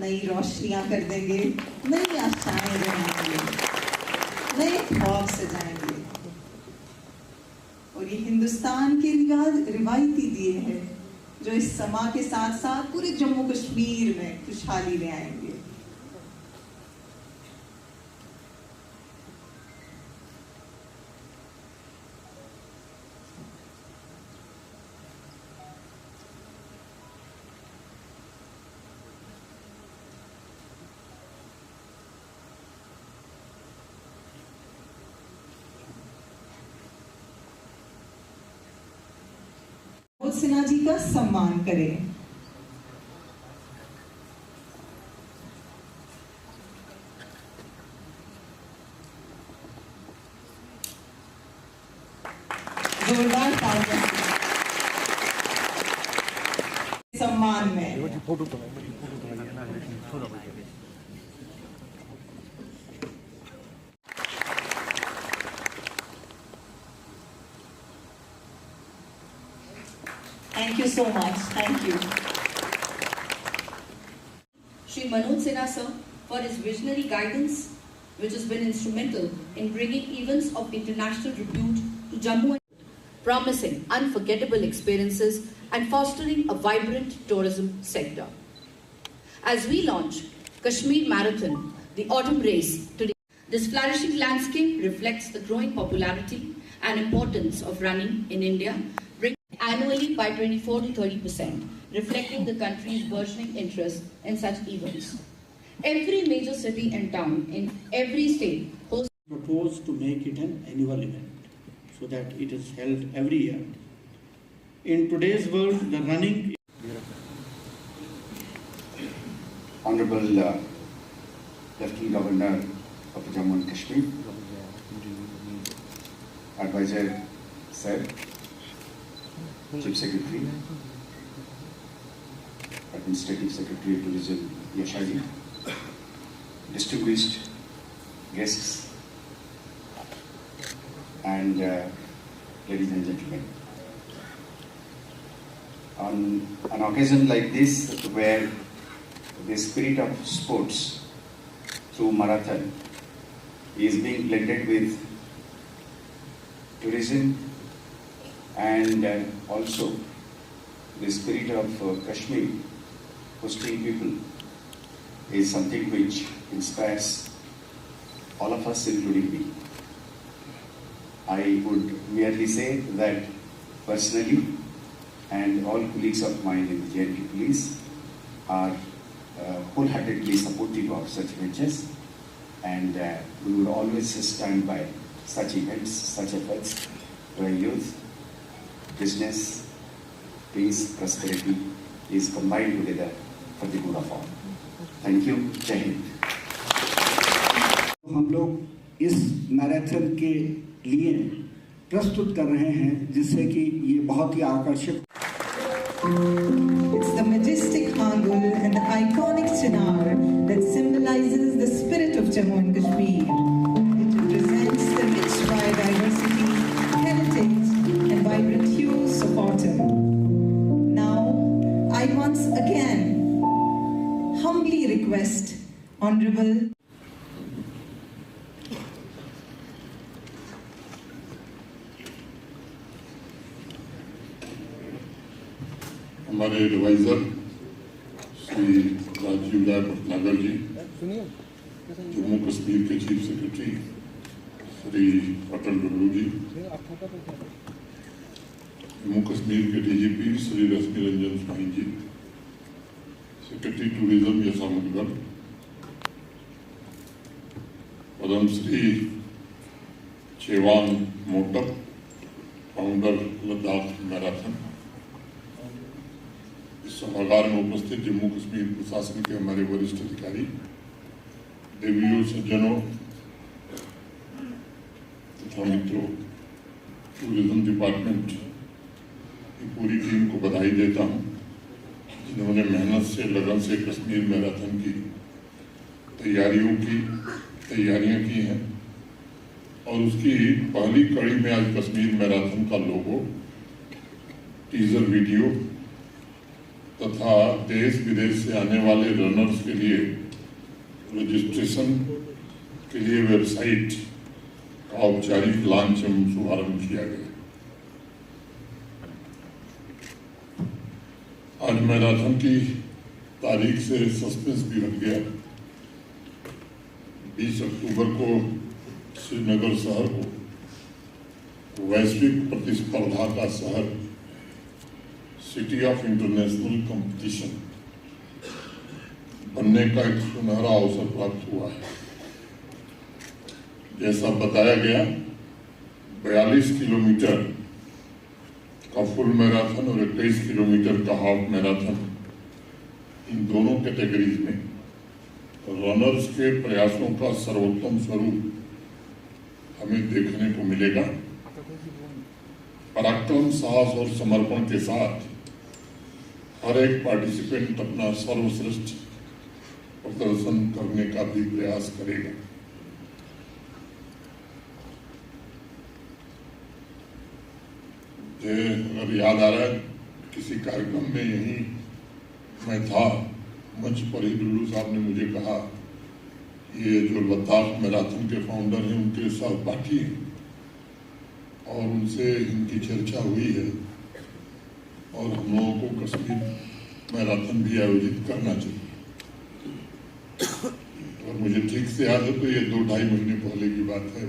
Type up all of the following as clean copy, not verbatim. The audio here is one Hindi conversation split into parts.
नई रोशनियां कर देंगे, नई आशाएं बनाएंगे, नए ख्वाब सजाएंगे। और ये हिंदुस्तान के रिवायती दिए हैं जो इस समा के साथ साथ पूरे जम्मू कश्मीर में खुशहाली ले आएंगे। सिन्हा जी का सम्मान करें। जोरदार तालियां सम्मान में। Thank you so much. Thank you. Shri Manoj Sinha sir for his visionary guidance, which has been instrumental in bringing events of international repute to Jammu, promising unforgettable experiences and fostering a vibrant tourism sector. As we launch Kashmir Marathon, the autumn race today, this flourishing landscape reflects the growing popularity and importance of running in India, annually by 24 to 30%, reflecting the country's burgeoning interest in such events. Every major city and town in every state hosts. Propose to make it an annual event so that it is held every year. In today's world, the running. Honorable Lieutenant Governor of Jammu and Kashmir, Advisor Sir, Chief Secretary, Administrative Secretary of Tourism Yashaji, distinguished guests, and ladies and gentlemen. On an occasion like this, where the spirit of sports through marathon is being blended with tourism and also the spirit of Kashmir hosting people is something which inspires all of us, including me. I would merely say that personally, and all colleagues of mine in the JNK Police are wholeheartedly supportive of such ventures, and we will always stand by such events, such efforts, where youth, business, peace, prosperity is combined together for the good of all. Thank you. Jai Hind. हम लोग इस मैराथन के लिए प्रस्तुत कर रहे हैं, जिससे कि ये बहुत ही आकर्षक। It's the majestic Hangul and the iconic Chinar that symbolizes the spirit of Jammu and Kashmir. It represents the rich biodiversity, heritage, and vibrant hues of autumn. Now, I once again humbly request Honorable हमारे एडवाइजर श्री राजीव राय भटनागर जी, जम्मू कश्मीर के चीफ सेक्रेटरी श्री अटल डुल्लू जी, जम्मू कश्मीर के DGP Shri Rashmi Ranjan Swain ji, secretary tourism Yasha Mudgal, Padma Shri Chewang Motup, founder Ladakh marathon, इस सभागार में उपस्थित जम्मू कश्मीर प्रशासन के हमारे वरिष्ठ अधिकारी, देवियों, सज्जनों तथा मित्रों, टूरिज्म डिपार्टमेंट की पूरी टीम को बधाई देता हूं, जिन्होंने मेहनत से, लगन से कश्मीर मैराथन की तैयारियां की हैं और उसकी पहली कड़ी में आज कश्मीर मैराथन का लोगो, टीजर वीडियो तथा देश विदेश से आने वाले रनर्स के लिए रजिस्ट्रेशन के लिए वेबसाइट का औपचारिक लॉन्च एवं शुभारंभ किया गया। आज मैराथन की तारीख से सस्पेंस भी हट गया। 20 अक्टूबर को श्रीनगर शहर को वैश्विक प्रतिस्पर्धा का शहर, सिटी ऑफ इंटरनेशनल कंपटीशन बनने का एक सुनहरा अवसर प्राप्त हुआ है। जैसा बताया गया, 42 किलोमीटर का फुल मैराथन और 21 किलोमीटर का हाफ मैराथन, इन दोनों कैटेगरीज में रनर्स के प्रयासों का सर्वोत्तम स्वरूप हमें देखने को मिलेगा। पराक्रम, साहस और समर्पण के साथ हर एक पार्टिसिपेंट अपना सर्वश्रेष्ठ प्रदर्शन करने का भी प्रयास करेगा। अगर याद आ रहा है, किसी कार्यक्रम में यही मैं था, मंच पर ही डुल्लू साहब ने मुझे कहा, ये जो लद्दाख मैराथन के फाउंडर हैं उनके सहपाठी हैं और उनसे इनकी चर्चा हुई है और हम लोगों को कश्मीर मैराथन भी आयोजित करना चाहिए। और मुझे ठीक से याद है तो ये 2-2.5 महीने पहले की बात है।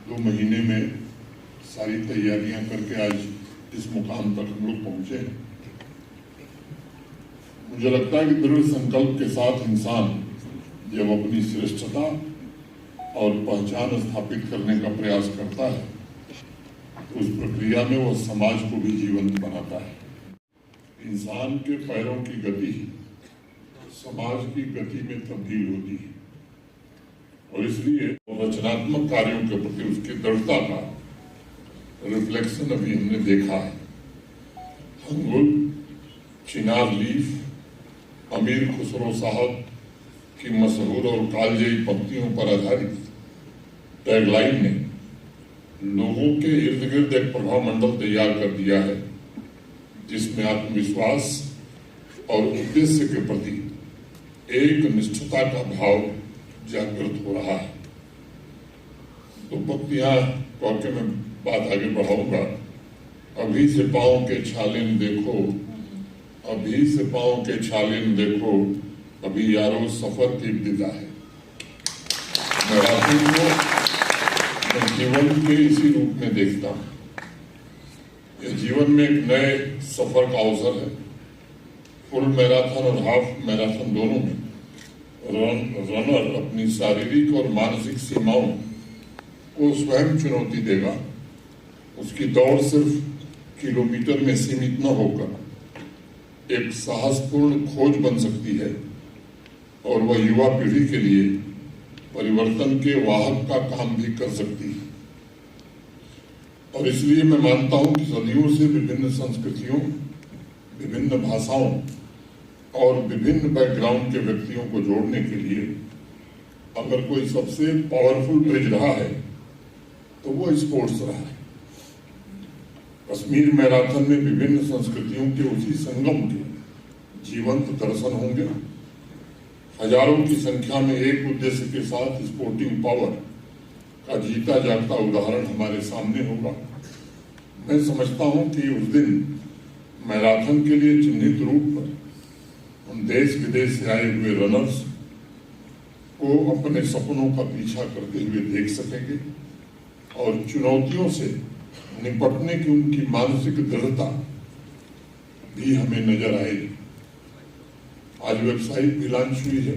2 महीने में सारी तैयारियां करके आज इस मुकाम तक हम लोग पहुंचे हैं। मुझे लगता है कि दृढ़ संकल्प के साथ इंसान जब अपनी श्रेष्ठता और पहचान स्थापित करने का प्रयास करता है तो उस प्रक्रिया में वह समाज को भी जीवंत बनाता है। इंसान के पैरों की गति समाज की गति में तब्दील होती है और इसलिए रचनात्मक कार्यों के प्रति उसकी दृढ़ता का रिफ्लेक्शन अभी हमने देखा है। हंगुल, चिनार लीफ, अमीर खुसरो साहब की मशहूर और कालजयी पंक्तियों पर आधारित टैगलाइन ने लोगों के इर्द गिर्द एक प्रभाव मंडल तैयार कर दिया है जिसमें आत्मविश्वास और उद्देश्य के प्रति एक निष्ठता का भाव जागृत हो रहा है। तो पंक्तियां कह के मैं बात आगे बढ़ाऊंगा। अभी से पाँव के छालिन देखो, अभी से पाँव के छालिन देखो, अभी यारो सफर की विदा है। मैराथन को मैं जीवन के इसी रूप में देखता हूँ। यह जीवन में एक नए सफर का अवसर है। फुल मैराथन और हाफ मैराथन दोनों में रनर अपनी शारीरिक और मानसिक सीमाओं को स्वयं चुनौती देगा। उसकी दौड़ सिर्फ किलोमीटर में सीमित न होकर एक साहसपूर्ण खोज बन सकती है और वह युवा पीढ़ी के लिए परिवर्तन के वाहक का काम भी कर सकती है। और इसलिए मैं मानता हूं कि सदियों से विभिन्न संस्कृतियों, विभिन्न भाषाओं और विभिन्न बैकग्राउंड के व्यक्तियों को जोड़ने के लिए अगर कोई सबसे पावरफुल ब्रिज रहा है तो वो स्पोर्ट्स रहा है। कश्मीर मैराथन में विभिन्न संस्कृतियों के उसी संगम के जीवंत दर्शन होंगे। हजारों की संख्या में एक उद्देश्य के साथ स्पोर्टिंग पावर का जीता जागता उदाहरण हमारे सामने होगा। मैं समझता हूं कि उस दिन मैराथन के लिए चिन्हित रूप पर हम देश विदेश से आए हुए रनर्स को अपने सपनों का पीछा करते हुए देख सकेंगे और चुनौतियों से निपटने की उनकी मानसिक दृढ़ता भी हमें नजर आएगी। आज वेबसाइट भी लॉन्च हुई है।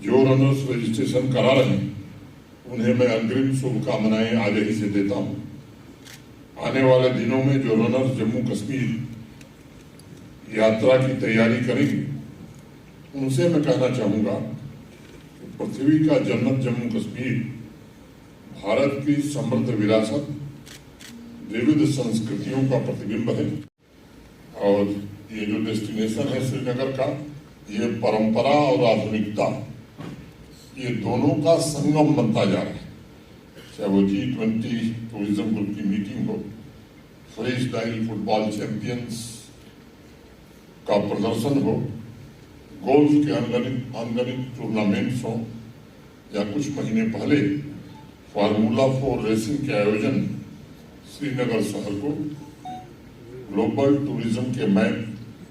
जो रनर्स रजिस्ट्रेशन करा रहे हैं उन्हें मैं अग्रिम शुभकामनाएं आज ही से देता हूं। आने वाले दिनों में जो रनर्स जम्मू कश्मीर यात्रा की तैयारी करेंगे उनसे मैं कहना चाहूंगा कि पृथ्वी का जन्नत जम्मू कश्मीर भारत की समृद्ध विरासत, विविध संस्कृतियों का प्रतिबिंब है और ये जो डेस्टिनेशन है श्रीनगर का, ये परंपरा और आधुनिकता, ये दोनों का संगम बनता जा रहा है। चाहे वो G20 टूरिज्म ग्रुप की मीटिंग हो, फ्री स्टाइल फुटबॉल चैंपियंस का प्रदर्शन हो, गोल्फ के अनगणित टूर्नामेंट्स हों, या कुछ महीने पहले फार्मूला 4 रेसिंग के आयोजन श्रीनगर शहर को ग्लोबल टूरिज्म के मैप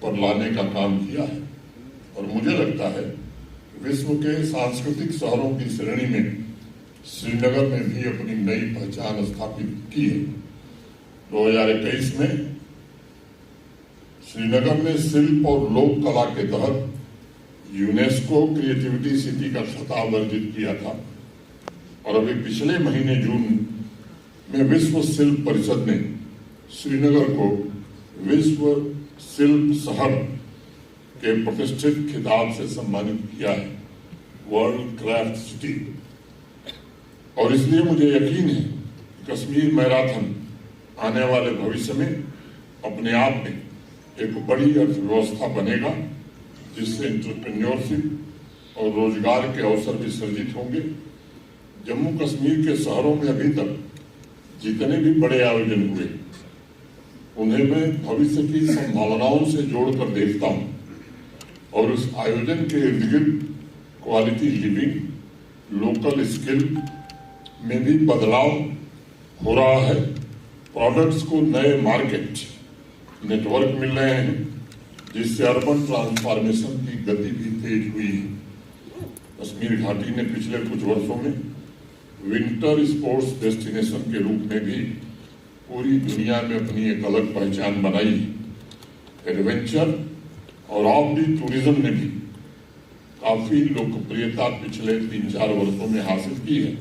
पर लाने का काम किया है। और मुझे लगता है विश्व के सांस्कृतिक शहरों की श्रेणी में श्रीनगर ने भी अपनी नई पहचान स्थापित की है। 2021 में श्रीनगर ने शिल्प और लोक कला के तहत यूनेस्को क्रिएटिविटी सिटी का खिताब अर्जित किया था। और अभी पिछले महीने जून में विश्व शिल्प परिषद ने श्रीनगर को विश्व शिल्प शहर के प्रतिष्ठित खिताब से सम्मानित किया है, वर्ल्ड क्राफ्ट सिटी। और इसलिए मुझे यकीन है कश्मीर मैराथन आने वाले भविष्य में अपने आप में एक बड़ी अर्थव्यवस्था बनेगा, जिससे एंटरप्रेन्योरशिप और रोजगार के अवसर भी सृजित होंगे। जम्मू कश्मीर के शहरों में अभी तक जितने भी बड़े आयोजन हुए, उन्हें मैं भविष्य की संभावनाओं से जोड़कर देखता हूं। और उस आयोजन के इर्द गिर्द क्वालिटी लिविंग, लोकल स्किल में भी बदलाव हो रहा है। प्रोडक्ट्स को नए मार्केट नेटवर्क मिल रहे हैं, जिससे अर्बन ट्रांसफॉर्मेशन की गति भी तेज हुई है। कश्मीर घाटी ने पिछले कुछ वर्षों में विंटर स्पोर्ट्स डेस्टिनेशन के रूप में भी पूरी दुनिया में अपनी एक अलग पहचान बनाई। एडवेंचर और ऑफ बीट टूरिज्म ने भी काफी लोकप्रियता पिछले 3-4 वर्षों में हासिल की है।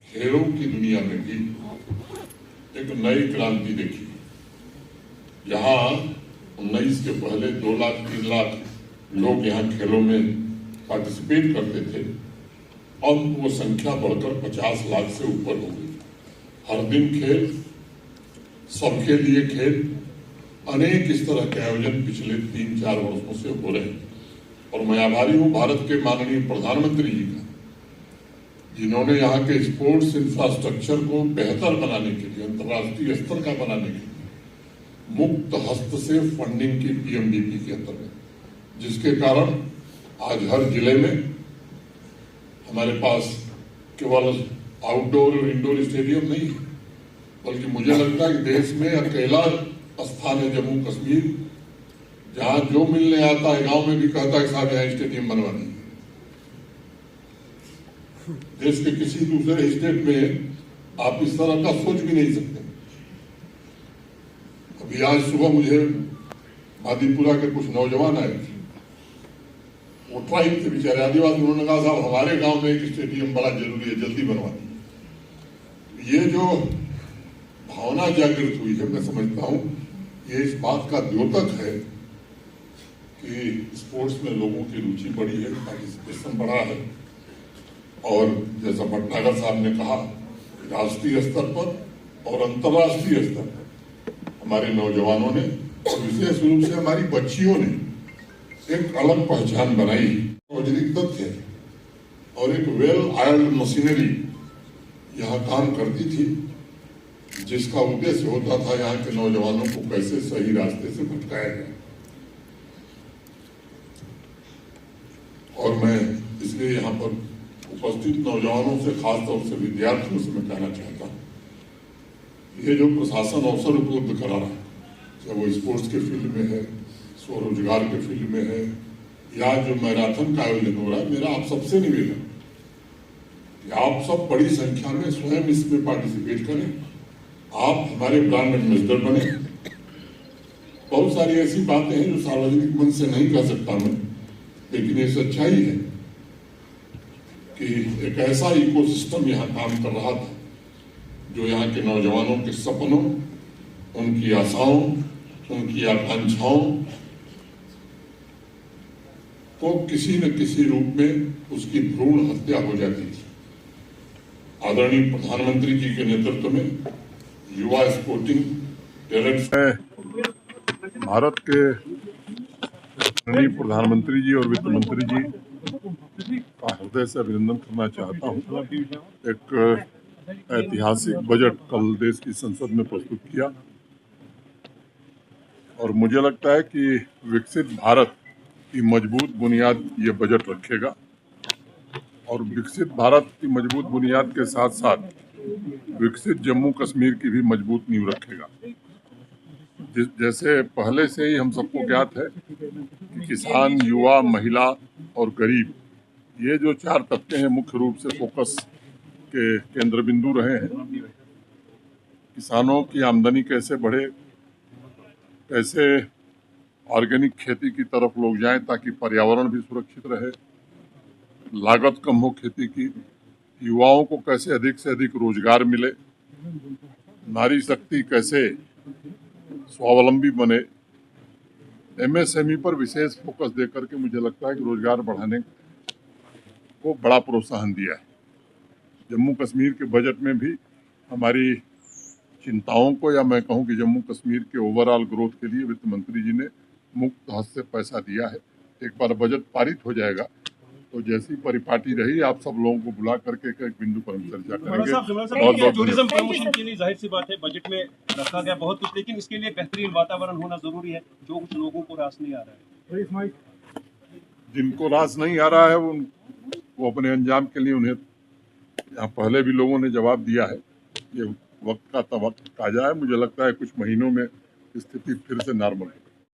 खेलों की दुनिया में भी एक नई क्रांति देखी। यहाँ 19 के पहले 2 लाख 3 लाख लोग यहाँ खेलों में पार्टिसिपेट करते थे, अब वो संख्या बढ़कर 50 लाख से ऊपर हो गई। हर दिन खेल, सबके लिए खेल, अनेक इस तरह के आयोजन पिछले 3-4 वर्षों से हो रहे हैं। और मैं आभारी हूं भारत के माननीय प्रधानमंत्री जी का, जिन्होंने यहाँ के स्पोर्ट्स इंफ्रास्ट्रक्चर को बेहतर बनाने के लिए, अंतर्राष्ट्रीय स्तर का बनाने के लिए मुक्त हस्त से फंडिंग की पीएमडीपी के अंतर्गत, जिसके कारण आज हर जिले में हमारे पास केवल आउटडोर और इंडोर स्टेडियम नहीं है, बल्कि मुझे लगता है कि देश में अकेला स्थान है जम्मू कश्मीर, जहां जो मिलने आता है गांव में भी कहता है साहब यहाँ स्टेडियम बनवानी। देश के किसी दूसरे स्टेट में आप इस तरह का सोच भी नहीं सकते। अभी आज सुबह मुझे मादीपुरा के कुछ नौजवान आए थे, वो ट्राइब थे बेचारे आदिवासी, उन्होंने कहा साहब हमारे गांव में एक स्टेडियम बड़ा जरूरी है, जल्दी बनवा दीजिए। ये जो भावना जागृत हुई है, मैं समझता हूं ये इस बात का द्योतक है कि स्पोर्ट्स में लोगों की रुचि बढ़ी है, पार्टिसिपेशन बढ़ा है। और जैसा भटनागर साहब ने कहा, राष्ट्रीय स्तर पर और अंतर्राष्ट्रीय स्तर पर हमारे नौजवानों ने और विशेष रूप से हमारी बच्चियों ने एक अलग पहचान बनाई। औद्योगिक तथ्य और एक वेल आयल्ड मशीनरी यहाँ काम करती थी, जिसका उद्देश्य होता था यहाँ के नौजवानों को कैसे सही रास्ते से भटकाया जाए। और मैं इसलिए यहाँ पर उपस्थित नौजवानों से, खासतौर से विद्यार्थियों से मैं कहना चाहता हूँ, ये जो प्रशासन अवसर उपलब्ध करा रहा है, चाहे वो स्पोर्ट्स के फील्ड में है, स्वरोजगार के फील्ड में है, या जो मैराथन का आयोजन हो रहा है, मेरा आप सबसे निवेदन कि आप सब बड़ी संख्या में स्वयं इसमें पार्टिसिपेट करें। आप हमारे ब्रांड एम्बेसडर बने। बहुत सारी ऐसी बातें हैं जो सार्वजनिक मंच से नहीं कह सकता मैं, लेकिन ये सच्चाई है कि एक ऐसा इकोसिस्टम यहाँ काम कर रहा था जो यहाँ के नौजवानों के सपनों, उनकी आशाओं, उनकी आकांक्षाओं को किसी न किसी रूप में उसकी भ्रूण हत्या हो जाती थी। आदरणीय प्रधानमंत्री जी के नेतृत्व में युवा स्पोर्टिंग टैलेंट, भारत के माननीय प्रधानमंत्री जी और वित्त मंत्री जी का हृदय से अभिनंदन करना चाहता हूं। एक ऐतिहासिक बजट कल देश की संसद में प्रस्तुत किया। और मुझे लगता है कि विकसित भारत की मजबूत बुनियाद ये बजट रखेगा और विकसित भारत की मजबूत बुनियाद के साथ साथ विकसित जम्मू कश्मीर की भी मजबूत नींव रखेगा। जैसे पहले से ही हम सबको ज्ञात है कि किसान, युवा, महिला और गरीब ये जो 4 तबके हैं मुख्य रूप से फोकस के केंद्र बिंदु रहे हैं। किसानों की आमदनी कैसे बढ़े, कैसे ऑर्गेनिक खेती की तरफ लोग जाएं ताकि पर्यावरण भी सुरक्षित रहे, लागत कम हो खेती की, युवाओं को कैसे अधिक से अधिक रोजगार मिले, नारी शक्ति कैसे स्वावलंबी बने, एमएसएमई पर विशेष फोकस देकर के मुझे लगता है कि रोजगार बढ़ाने को बड़ा प्रोत्साहन दिया है। जम्मू कश्मीर के बजट में भी हमारी चिंताओं को, या मैं कहूं कि जम्मू कश्मीर के ओवरऑल ग्रोथ के लिए वित्त मंत्री जी ने मुफ्त हस्त से पैसा दिया है। एक बार बजट पारित हो जाएगा तो जैसी परिपाटी रही आप सब लोगों को बुला करके एक बिंदु पर हम चर्चा करेंगे। टूरिज्म प्रमोशन के लिए जाहिर सी बात है बजट में रखा गया बहुत कुछ, लेकिन इसके लिए बेहतरीन वातावरण होना जरूरी है, जो कुछ लोगों को रास नहीं आ रहा है। जिनको रास नहीं आ रहा है वो अपने अंजाम के लिए, उन्हें यहाँ पहले भी लोगों ने जवाब दिया है। ये वक्त का तकाजा है। मुझे लगता है कुछ महीनों में स्थिति फिर से नॉर्मल है।